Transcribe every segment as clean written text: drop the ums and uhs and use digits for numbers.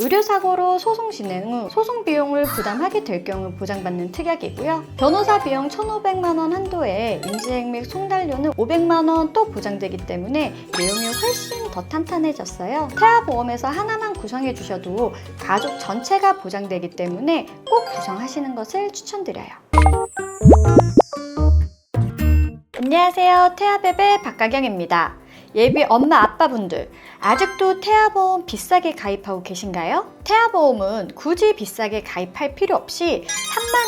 의료사고로 소송 진행 후 소송 비용을 부담하게 될 경우 보장받는 특약이고요. 변호사 비용 1,500만 원 한도에 인지행 및 송달료는 500만 원 또 보장되기 때문에 내용이 훨씬 더 탄탄해졌어요. 태아보험에서 하나만 구성해 주셔도 가족 전체가 보장되기 때문에 꼭 구성하시는 것을 추천드려요. 안녕하세요. 태아베베 박가경입니다. 예비 엄마 아빠분들, 아직도 태아보험 비싸게 가입하고 계신가요? 태아보험은 굳이 비싸게 가입할 필요 없이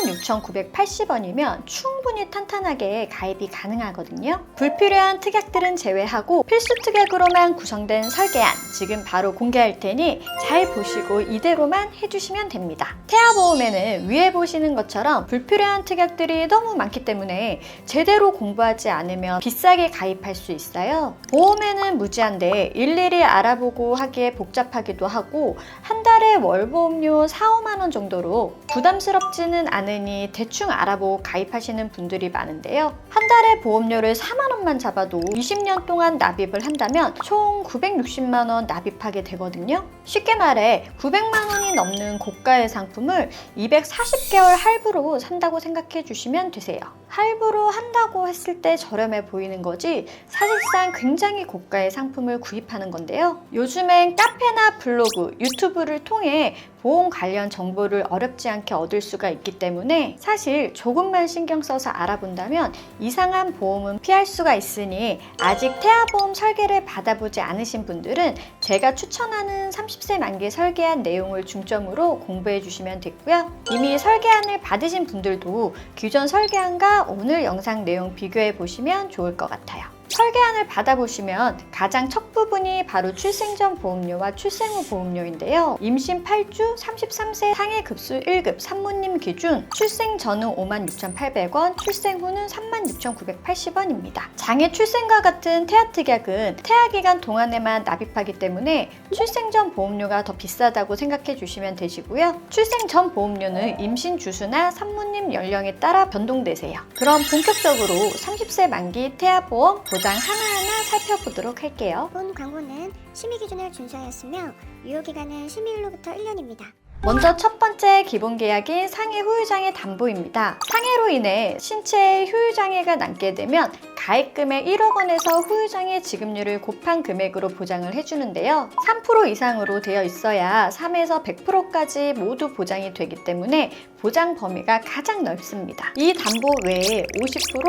36,980원이면 충분히 탄탄하게 가입이 가능하거든요. 불필요한 특약들은 제외하고 필수 특약으로만 구성된 설계안 지금 바로 공개할 테니 잘 보시고 이대로만 해주시면 됩니다. 태아보험에는 위에 보시는 것처럼 불필요한 특약들이 너무 많기 때문에 제대로 공부하지 않으면 비싸게 가입할 수 있어요. 보험에는 무제한데 일일이 알아보고 하기에 복잡하기도 하고 한 달에 월보험료 4~5만 원 정도로 부담스럽지는 않으니 대충 알아보고 가입하시는 분들이 많은데요. 한 달에 보험료를 4만 원만 잡아도 20년 동안 납입을 한다면 총 960만 원 납입하게 되거든요. 쉽게 말해 900만 원이 넘는 고가의 상품을 240개월 할부로 산다고 생각해 주시면 되세요. 할부로 한다고 했을 때 저렴해 보이는 거지 사실상 굉장히 고가의 상품을 구입하는 건데요. 요즘엔 카페나 블로그, 유튜브를 통해 보험 관련 정보를 어렵지 않게 얻을 수가 있기 때문에 사실 조금만 신경 써서 알아본다면 이상한 보험은 피할 수가 있으니 아직 태아보험 설계를 받아보지 않으신 분들은 제가 추천하는 30세 만기 설계안 내용을 중점으로 공부해 주시면 되고요. 이미 설계안을 받으신 분들도 기존 설계안과 오늘 영상 내용 비교해 보시면 좋을 것 같아요. 설계안을 받아보시면 가장 첫 부분이 바로 출생 전 보험료와 출생 후 보험료인데요. 임신 8주 33세 상해 급수 1급 산모님 기준 출생 전은 56,800원, 출생 후는 36,980원입니다. 장애 출생과 같은 태아 특약은 태아 기간 동안에만 납입하기 때문에 출생 전 보험료가 더 비싸다고 생각해 주시면 되시고요. 출생 전 보험료는 임신 주수나 산모님 연령에 따라 변동되세요. 그럼 본격적으로 30세 만기 태아보험 보장 하나하나 살펴보도록 할게요. 본 광고는 심의 기준을 준수하였으며 유효기간은 심의일로부터 1년입니다. 먼저 첫 번째 기본 계약인 상해 후유장애 담보입니다. 상해로 인해 신체에 후유장애가 남게 되면 가입금액 1억 원에서 후유장애 지급률을 곱한 금액으로 보장을 해주는데요. 3% 이상으로 되어 있어야 3에서 100%까지 모두 보장이 되기 때문에 보장 범위가 가장 넓습니다. 이 담보 외에 50%,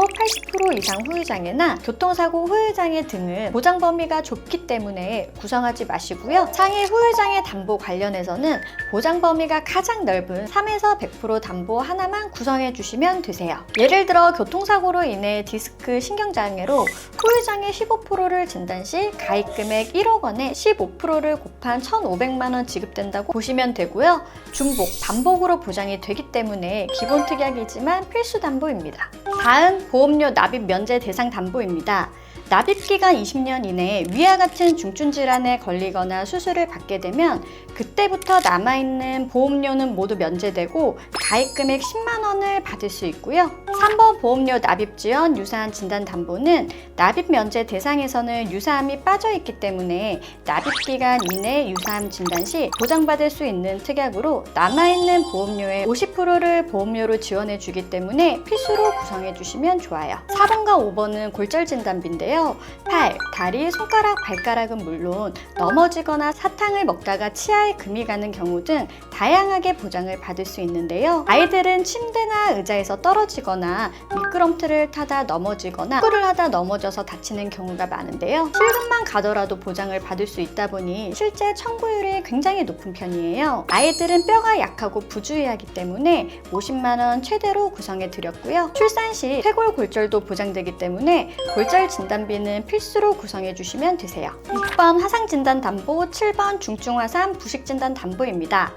80% 이상 후유장애나 교통사고 후유장애 등은 보장 범위가 좁기 때문에 구성하지 마시고요. 상해 후유장애 담보 관련해서는 보장 범위가 가장 넓은 3에서 100% 담보 하나만 구성해 주시면 되세요. 예를 들어 교통사고로 인해 디스크 신경장애로 후유장애 15%를 진단 시 가입금액 1억 원에 15%를 곱한 1,500만 원 지급된다고 보시면 되고요. 중복, 반복으로 보장이 되기 때문에 기본 특약이지만 필수 담보입니다. 다음 보험료 납입 면제 대상 담보입니다. 납입기간 20년 이내 위와 같은 중증 질환에 걸리거나 수술을 받게 되면 그때부터 남아있는 보험료는 모두 면제되고 가입금액 10만 원을 받을 수 있고요. 3번 보험료 납입 지연 유사암 진단 담보는 납입 면제 대상에서는 유사암이 빠져있기 때문에 납입기간 이내 유사암 진단 시 보장받을 수 있는 특약으로 남아있는 보험료의 50%를 보험료로 지원해 주기 때문에 필수로 구성해 주시면 좋아요. 4번과 5번은 골절 진단비인데요. 팔, 다리, 손가락, 발가락은 물론 넘어지거나 사탕을 먹다가 치아에 금이 가는 경우 등 다양하게 보장을 받을 수 있는데요. 아이들은 침대나 의자에서 떨어지거나 미끄럼틀을 타다 넘어지거나 축구를 하다 넘어져서 다치는 경우가 많은데요. 실금만 가더라도 보장을 받을 수 있다 보니 실제 청구율이 굉장히 높은 편이에요. 아이들은 뼈가 약하고 부주의하기 때문에 50만 원 최대로 구성해 드렸고요. 출산 시 쇄골골절도 보장되기 때문에 골절 진단비는 필수로 구성해 주시면 되세요. 6번 화상진단 담보, 7번 중증화상 부식진단 담보입니다.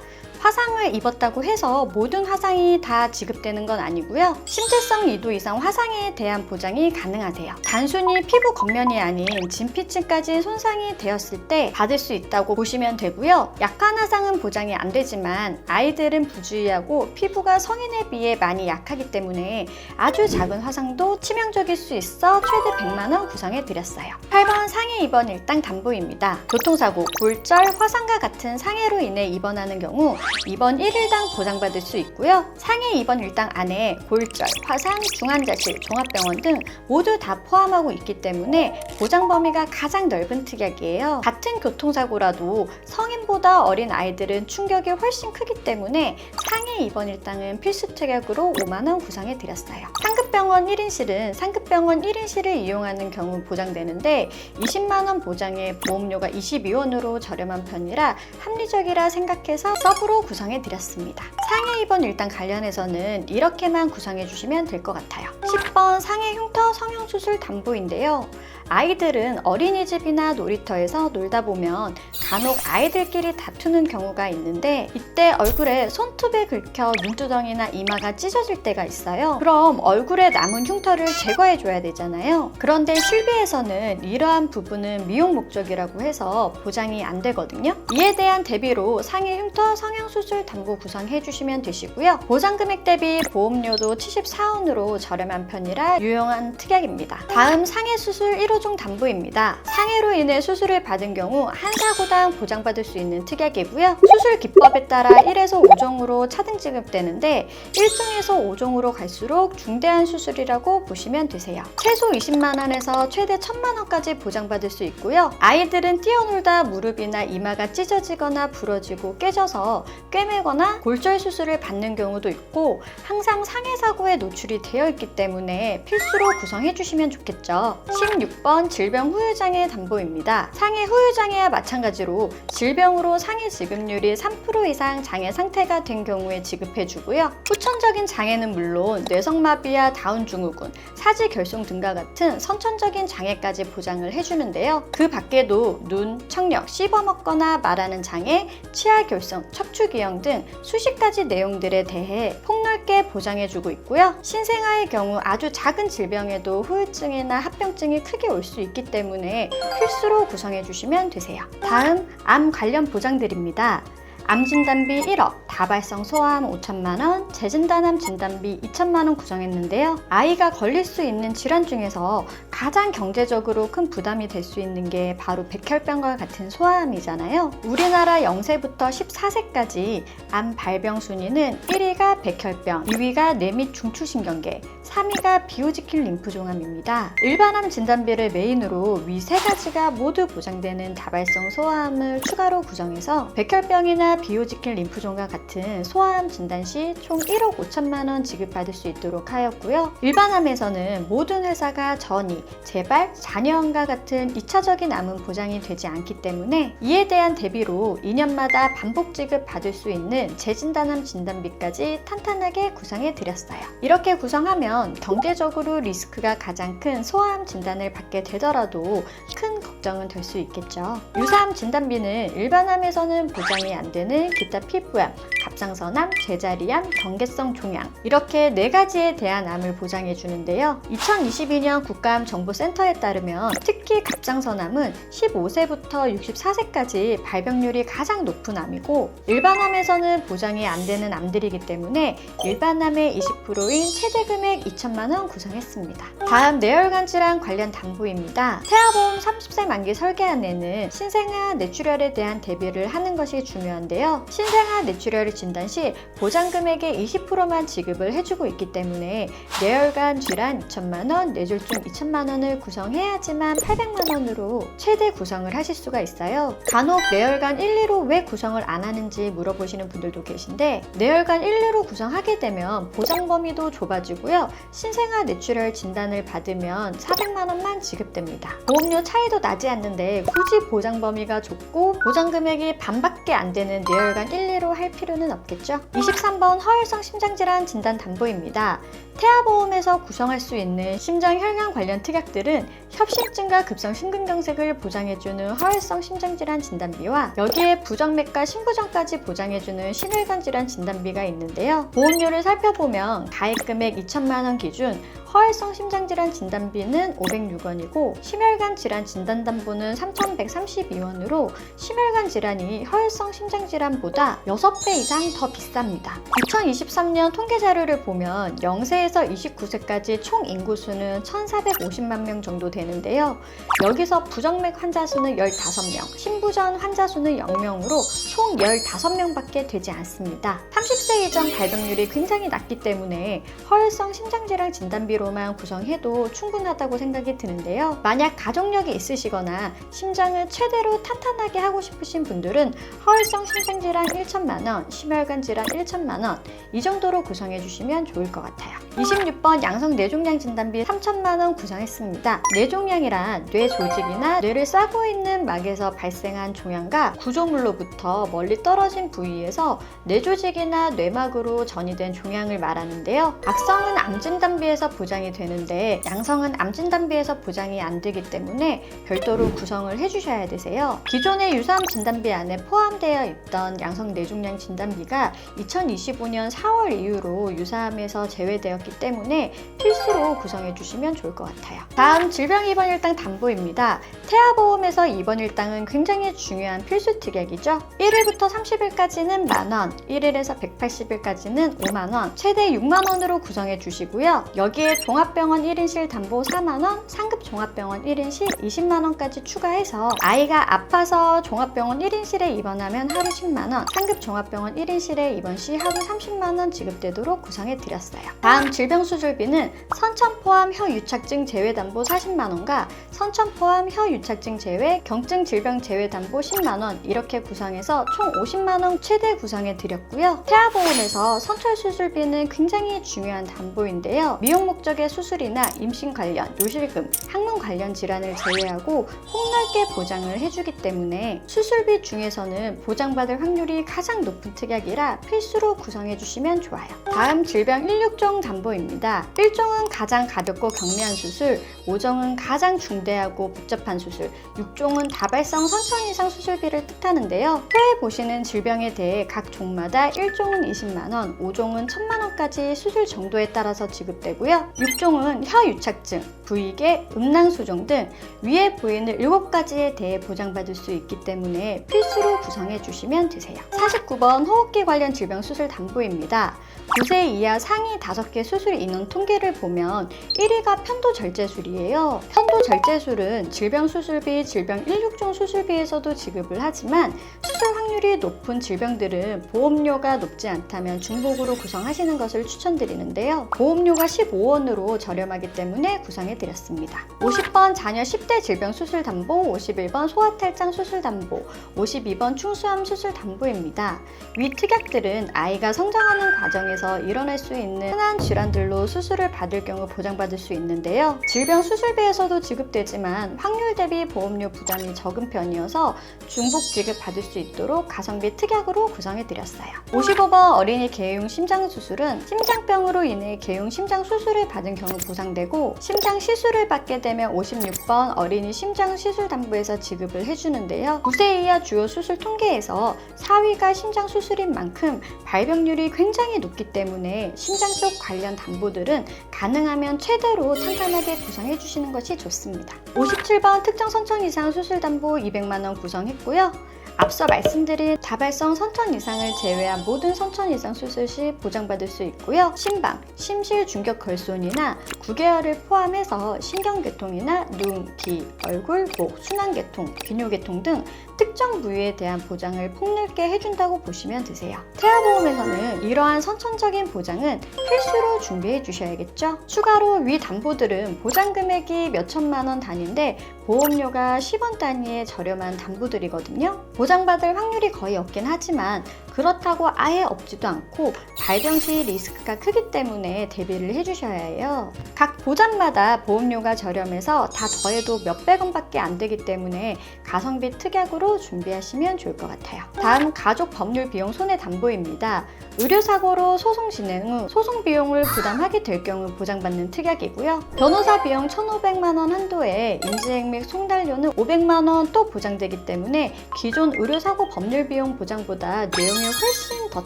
화상을 입었다고 해서 모든 화상이 다 지급되는 건 아니고요. 심재성 2도 이상 화상에 대한 보장이 가능하세요. 단순히 피부 겉면이 아닌 진피층까지 손상이 되었을 때 받을 수 있다고 보시면 되고요. 약한 화상은 보장이 안 되지만 아이들은 부주의하고 피부가 성인에 비해 많이 약하기 때문에 아주 작은 화상도 치명적일 수 있어 최대 100만 원 구성해 드렸어요. 8번 상해 입원 일당 담보입니다. 교통사고, 골절, 화상과 같은 상해로 인해 입원하는 경우 입원 1일당 보장받을 수 있고요. 상해 입원 일당 안에 골절, 화상, 중환자실, 종합병원 등 모두 다 포함하고 있기 때문에 보장 범위가 가장 넓은 특약이에요. 같은 교통사고라도 성인보다 어린 아이들은 충격이 훨씬 크기 때문에 상해 입원 일당은 필수 특약으로 5만 원 구성해 드렸어요. 상급병원 1인실은 상급병원 1인실을 이용하는 경우 보장되는데 20만 원 보장에 보험료가 22원으로 저렴한 편이라 합리적이라 생각해서 서브로 구성해 드렸습니다. 상해 입원 일당 관련해서는 이렇게만 구성해 주시면 될 것 같아요. 10번 상해 흉터 성형수술 담보인데요. 아이들은 어린이집이나 놀이터에서 놀다 보면 간혹 아이들끼리 다투는 경우가 있는데 이때 얼굴에 손톱에 긁혀 눈두덩이나 이마가 찢어질 때가 있어요. 그럼 얼굴에 남은 흉터를 제거해 줘야 되잖아요. 그런데 실비에서는 이러한 부분은 미용 목적이라고 해서 보장이 안 되거든요. 이에 대한 대비로 상해 흉터 성형수술 담보 구성해 주시면 되시고요. 보장 금액 대비 보험료도 74원으로 저렴한 편이라 유용한 특약입니다. 다음 상해 수술 1호종 담보입니다. 상해로 인해 수술을 받은 경우 한 사고당 보장받을 수 있는 특약이고요. 수술 기법에 따라 1에서 5종으로 차등 지급되는데 1종에서 5종으로 갈수록 중대한 수술이라고 보시면 되세요. 최소 20만 원에서 최대 1000만 원까지 보장받을 수 있고요. 아이들은 뛰어놀다 무릎이나 이마가 찢어지거나 부러지고 깨져서 꿰매거나 골절 수술을 받는 경우도 있고 항상 상해 사고에 노출이 되어 있기 때문에 필수로 구성해 주시면 좋겠죠. 16번 질병 후유장애 담보입니다. 상해 후유장애와 마찬가지로 질병으로 상해 지급률이 3% 이상 장애 상태가 된 경우에 지급해 주고요. 후천적인 장애는 물론 뇌성마비와 다운증후군, 사지결손 등과 같은 선천적인 장애까지 보장을 해주는데요. 그 밖에도 눈, 청력, 씹어먹거나 말하는 장애, 치아결손, 척추기형 등 수십 가지 내용들에 대해 폭넓게 보장해주고 있고요. 신생아의 경우 아주 작은 질병에도 후유증이나 합병증이 크게 올 수 있기 때문에 필수로 구성해주시면 되세요. 다음 암 관련 보장드립니다. 암 진단비 1억, 다발성 소아암 5천만 원, 재진단암 진단비 2천만 원 구성했는데요. 아이가 걸릴 수 있는 질환 중에서 가장 경제적으로 큰 부담이 될 수 있는 게 바로 백혈병과 같은 소아암이잖아요. 우리나라 0세부터 14세까지 암 발병 순위는 1위가 백혈병, 2위가 뇌 및 중추신경계, 3위가 비오지킬 림프종암입니다. 일반암 진단비를 메인으로 위 세 가지가 모두 보장되는 다발성 소아암을 추가로 구성해서 백혈병이나 비오지킬 림프종과 같은 소아암 진단 시 총 1억 5천만 원 지급받을 수 있도록 하였고요. 일반암에서는 모든 회사가 전이, 재발, 자녀암과 같은 2차적인 암은 보장이 되지 않기 때문에 이에 대한 대비로 2년마다 반복 지급받을 수 있는 재진단암 진단비까지 탄탄하게 구성해 드렸어요. 이렇게 구성하면 경제적으로 리스크가 가장 큰 소아암 진단을 받게 되더라도 큰 걱정은 될 수 있겠죠. 유사암 진단비는 일반암에서는 보장이 안 되는 기타 피부암, 갑상선암, 제자리암, 경계성 종양 이렇게 4가지에 대한 암을 보장해 주는데요. 2022년 국가암정보센터에 따르면 특히 갑상선암은 15세부터 64세까지 발병률이 가장 높은 암이고 일반암에서는 보장이 안 되는 암들이기 때문에 일반암의 20%인 최대 금액 2천만 원 구성했습니다. 다음 뇌혈관 질환 관련 담보입니다. 태아보험 30세 만기 설계안에는 신생아 뇌출혈에 대한 대비를 하는 것이 중요한데요. 신생아 뇌출혈을 진단 시 보장 금액의 20%만 지급을 해주고 있기 때문에 뇌혈관 질환 2천만 원, 뇌졸중 2천만 원을 구성해야지만 800만 원으로 최대 구성을 하실 수가 있어요. 간혹 뇌혈관 1, 2로 왜 구성을 안 하는지 물어보시는 분들도 계신데 뇌혈관 1, 2로 구성하게 되면 보장 범위도 좁아지고요. 신생아 뇌출혈 진단을 받으면 400만 원만 지급됩니다. 보험료 차이도 나지 않는데 굳이 보장 범위가 좁고 보장 금액이 반밖에 안 되는 뇌혈관 1, 2로 할 필요는 없겠죠? 23번 허혈성 심장질환 진단담보입니다. 태아보험에서 구성할 수 있는 심장혈관 관련 특약들은 협심증과 급성심근경색을 보장해주는 허혈성 심장질환 진단비와 여기에 부정맥과 심부전까지 보장해주는 심혈관 질환 진단비가 있는데요. 보험료를 살펴보면 가입금액 2천만 원 기준 허혈성 심장질환 진단비는 506원이고 심혈관 질환 진단담보는 3,132원으로 심혈관 질환이 허혈성 심장질환보다 6배 이상 더 비쌉니다. 2023년 통계 자료를 보면 0세에서 29세까지 총 인구수는 1,450만 명 정도 되는데요. 여기서 부정맥 환자 수는 15명, 심부전 환자 수는 0명으로 총 15명밖에 되지 않습니다. 30세 이전 발병률이 굉장히 낮기 때문에 허혈성 심장질환 진단비로 만 구성해도 충분하다고 생각이 드는데요. 만약 가족력이 있으시거나 심장을 최대로 탄탄하게 하고 싶으신 분들은 허혈성 심장질환 1천만원, 심혈관 질환 1천만원 이 정도로 구성해 주시면 좋을 것 같아요. 26번 양성 뇌종양 진단비 3천만원 구성했습니다. 뇌종양이란 뇌 조직이나 뇌를 싸고 있는 막에서 발생한 종양과 구조물로부터 멀리 떨어진 부위에서 뇌 조직이나 뇌막으로 전이된 종양을 말하는데요. 악성은 암 진단비에서 보장이 되는데 양성은 암 진단비에서 보장이 안 되기 때문에 별도로 구성을 해주셔야 되세요. 기존의 유사암 진단비 안에 포함되어 있던 양성 뇌종양 진단비가 2025년 4월 이후로 유사암에서 제외되었기 때문에 필수로 구성해 주시면 좋을 것 같아요. 다음 질병 입원 일당 담보입니다. 태아보험에서 입원 일당은 굉장히 중요한 필수 특약이죠. 1일부터 30일까지는 만원, 1일에서 180일까지는 5만원, 최대 6만원으로 구성해 주시고요. 여기에 종합병원 1인실 담보 4만원, 상급 종합병원 1인실 20만원까지 추가해서 아이가 아파서 종합병원 1인실에 입원하면 하루 10만원, 상급 종합병원 1인실에 입원 시 하루 30만원 지급되도록 구성해 드렸어요. 다음 질병수술비는 선천 포함 혀유착증 제외담보 40만원과 선천 포함 혀유착증 제외, 경증 질병 제외담보 10만원 이렇게 구성해서 총 50만원 최대 구성해 드렸고요. 태아보험에서 선철수술비는 굉장히 중요한 담보인데요. 미용 목적의 수술이나 임신 관련, 요실금, 항문 관련 질환을 제외하고 폭넓게 보장을 해주기 때문에 수술비 중에서는 보장받을 확률이 가장 높은 특약이라 필수로 구성해 주시면 좋아요. 다음 질병 16종 담보입니다. 1종은 가장 가볍고 경미한 수술, 5종은 가장 중대하고 복잡한 수술, 6종은 다발성 선천 이상 수술비를 뜻하는데요. 혀에 보시는 질병에 대해 각 종마다 1종은 20만원, 5종은 1000만원까지 수술 정도에 따라서 지급되고요. 6종은 혀유착증, 부위계, 음낭수종 등 위에 보이는 7가지에 대해 보장받을 수 있기 때문에 필수로 구성해 주시면 되세요. 49번 호흡기 관련 질병 수술 담보입니다. 9세 이하 상위 5개 수술 인원 통계를 보면 1위가 편도절제술이에요. 편도절제술은 질병수술비, 질병 16종 수술비에서도 지급을 하지만 수술 확률이 높은 질병들은 보험료가 높지 않다면 중복으로 구성하시는 것을 추천드리는데요. 보험료가 15원으로 저렴하기 때문에 구성해드렸습니다. 50번 자녀 10대 질병 수술 담보, 51번 소아탈장 수술 담보, 52번 충수암 수술 담보입니다. 위 특약들은 아이가 성장하는 과정에서 일어날 수 있는 흔한 질환들로 수술을 받을 경우 보장받을 수 있는데요. 질병 수술비에서도 지급되지만 확률 대비 보험료 부담이 적은 편이어서 중복 지급 받을 수 있도록 가성비 특약으로 구성해드렸어요. 55번 어린이 개용 심장 수술은 심장병으로 인해 개용 심장 수술을 받은 경우 보상되고 심장 시술을 받게 되면 56번 어린이 심장 시술 담보에서 지급을 해주는데요. 9세 이하 주요 수술 통계에서 4위가 심장 수술인 만큼 발병률이 굉장히 높기 때문에 심장 쪽 관련 담보들은 가능하면 최대로 탄탄하게 구성해 주시는 것이 좋습니다. 57번 특정 선천 이상 수술 담보 200만원 구성했고요. 앞서 말씀드린 다발성 선천 이상을 제외한 모든 선천 이상 수술 시 보장받을 수 있고요. 심방, 심실 중격 결손이나 구개혈을 포함해서 신경계통이나 눈, 귀, 얼굴, 목, 순환계통, 비뇨계통 등 특정 부위에 대한 보장을 폭넓게 해준다고 보시면 되세요. 태아보험에서는 이러한 선천적인 보장은 필수로 준비해 주셔야겠죠. 추가로 위 담보들은 보장 금액이 몇천만 원 단위인데 보험료가 10원 단위의 저렴한 담보들이거든요. 보장받을 확률이 거의 없긴 하지만 그렇다고 아예 없지도 않고 발병 시 리스크가 크기 때문에 대비를 해주셔야 해요. 각 보장마다 보험료가 저렴해서 다 더해도 몇백 원밖에 안 되기 때문에 가성비 특약으로 준비하시면 좋을 것 같아요. 다음 가족 법률 비용 손해담보입니다. 의료사고로 소송 진행 후 소송 비용을 부담하게 될 경우 보장받는 특약이고요. 변호사 비용 1,500만 원 한도에 인지행 및 송달료는 500만 원 또 보장되기 때문에 기존 의료사고 법률 비용 보장보다 내용이 훨씬 더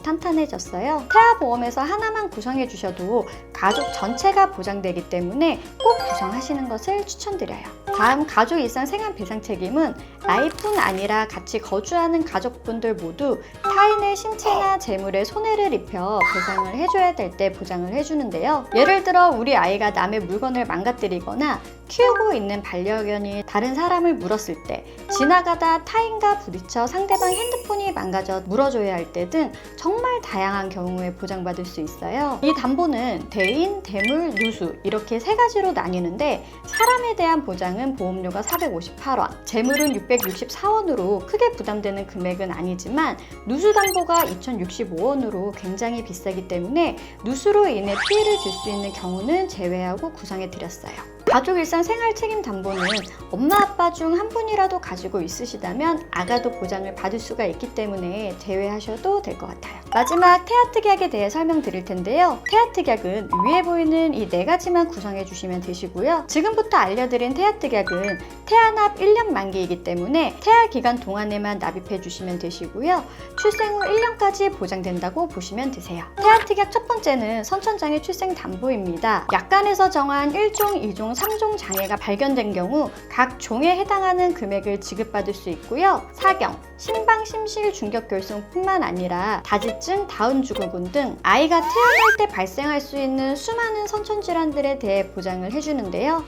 탄탄해졌어요. 태아보험에서 하나만 구성해 주셔도 가족 전체가 보장되기 때문에 꼭 구성하시는 것을 추천드려요. 다음 가족 일상 생활 배상 책임은 아이뿐 아니라 같이 거주하는 가족분들 모두 타인의 신체나 재물에 손해를 입혀 배상을 해줘야 될 때 보장을 해주는데요. 예를 들어 우리 아이가 남의 물건을 망가뜨리거나 키우고 있는 반려견이 다른 사람을 물었을 때, 지나가다 타인과 부딪혀 상대방 핸드폰이 망가져 물어줘야 할 때 등 정말 다양한 경우에 보장받을 수 있어요. 이 담보는 대인, 대물, 누수 이렇게 세 가지로 나뉘는데 사람에 대한 보장은 보험료가 458원, 재물은 664원으로 크게 부담되는 금액은 아니지만 누수 담보가 2065원으로 굉장히 비싸기 때문에 누수로 인해 피해를 줄 수 있는 경우는 제외하고 구성해 드렸어요. 가족 일상 생활 책임 담보는 엄마 아빠 중 한 분이라도 가지고 있으시다면 아가도 보장을 받을 수가 있기 때문에 제외하셔도 될 것 같아요. 마지막 태아 특약에 대해 설명드릴 텐데요. 태아 특약은 위에 보이는 이 네 가지만 구성해 주시면 되시고요. 지금부터 알려드린 태아 특약은 태아납 1년 만기이기 때문에 태아 기간 동안에만 납입해 주시면 되시고요. 출생 후 1년까지 보장된다고 보시면 되세요. 태아 특약 첫 번째는 선천장애 출생 담보입니다. 약관에서 정한 1종, 2종, 3종 장애가 발견된 경우 각 종에 해당하는 금액을 지급받을 수 있고요. 사경, 심방, 심실, 중격결손뿐만 아니라 다지증, 다운증후군 등 아이가 태어날 때 발생할 수 있는 수많은 선천질환들에 대해 보장을 해주는데요.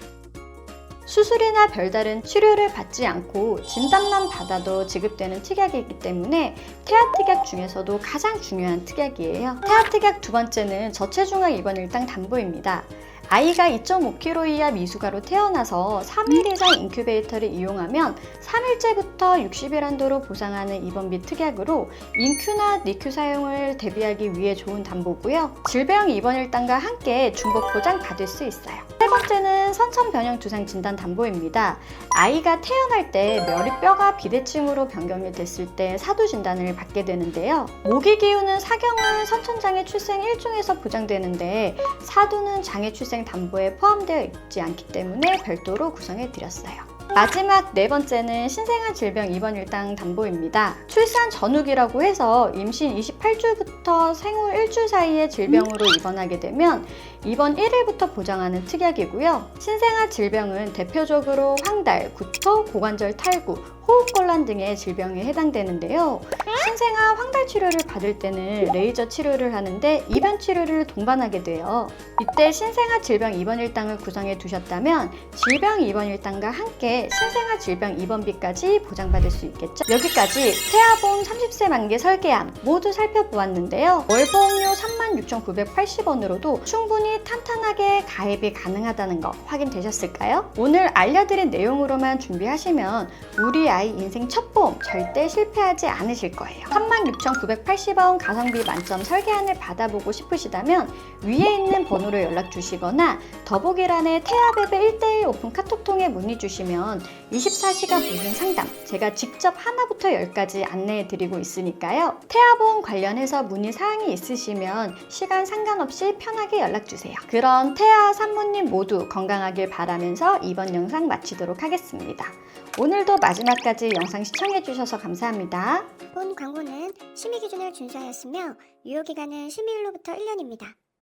수술이나 별다른 치료를 받지 않고 진단만 받아도 지급되는 특약이기 때문에 태아 특약 중에서도 가장 중요한 특약이에요. 태아 특약 두 번째는 저체중아 입원 일당 담보입니다. 아이가 2.5kg 이하 미숙아로 태어나서 3일 이상 인큐베이터를 이용하면 3일째부터 60일 한도로 보상하는 입원비 특약으로 인큐나 니큐 사용을 대비하기 위해 좋은 담보고요. 질병 입원 일당과 함께 중복 보장 받을 수 있어요. 세 번째는 선천 변형 두상 진단 담보입니다. 아이가 태어날 때 머리뼈가 비대칭으로 변경이 됐을 때 사두 진단을 받게 되는데요. 모기 기운은 사경은 선천장애 출생 1종에서 보장되는데 사두는 장애 출생 담보에 포함되어 있지 않기 때문에 별도로 구성해 드렸어요. 마지막 네 번째는 신생아 질병 입원 일당 담보입니다. 출산 전후기라고 해서 임신 28주부터 생후 1주 사이에 질병으로 입원하게 되면 입원 1일부터 보장하는 특약이고요. 신생아 질병은 대표적으로 황달, 구토, 고관절 탈구, 호흡곤란 등의 질병에 해당되는데요. 신생아 황달 치료를 받을 때는 레이저 치료를 하는데 입원 치료를 동반하게 돼요. 이때 신생아 질병 입원 일당을 구성해 두셨다면 질병 입원 일당과 함께 신생아 질병 입원비까지 보장받을 수 있겠죠. 여기까지 태아보험 30세 만기 설계안 모두 살펴보았는데요. 월보험료 36,980원으로도 충분히 탄탄하게 가입이 가능하다는 거 확인되셨을까요? 오늘 알려드린 내용으로만 준비하시면 우리 아이 인생 첫 보험 절대 실패하지 않으실 거예요. 36,980원 가성비 만점 설계안을 받아보고 싶으시다면 위에 있는 번호로 연락 주시거나 더보기란에 태아베베 1:1 오픈 카톡통에 문의 주시면 24시간 무료 상담 제가 직접 하나부터 10까지 안내해 드리고 있으니까요. 태아보험 관련해서 문의 사항이 있으시면 시간 상관없이 편하게 연락 주세요. 그럼 태아 산모님 모두 건강하길 바라면서 이번 영상 마치도록 하겠습니다. 오늘도 마지막까지 영상 시청해 주셔서 감사합니다. 본 광고는 심의 기준을 준수하였으며 유효기간은 심의일로부터 1년입니다.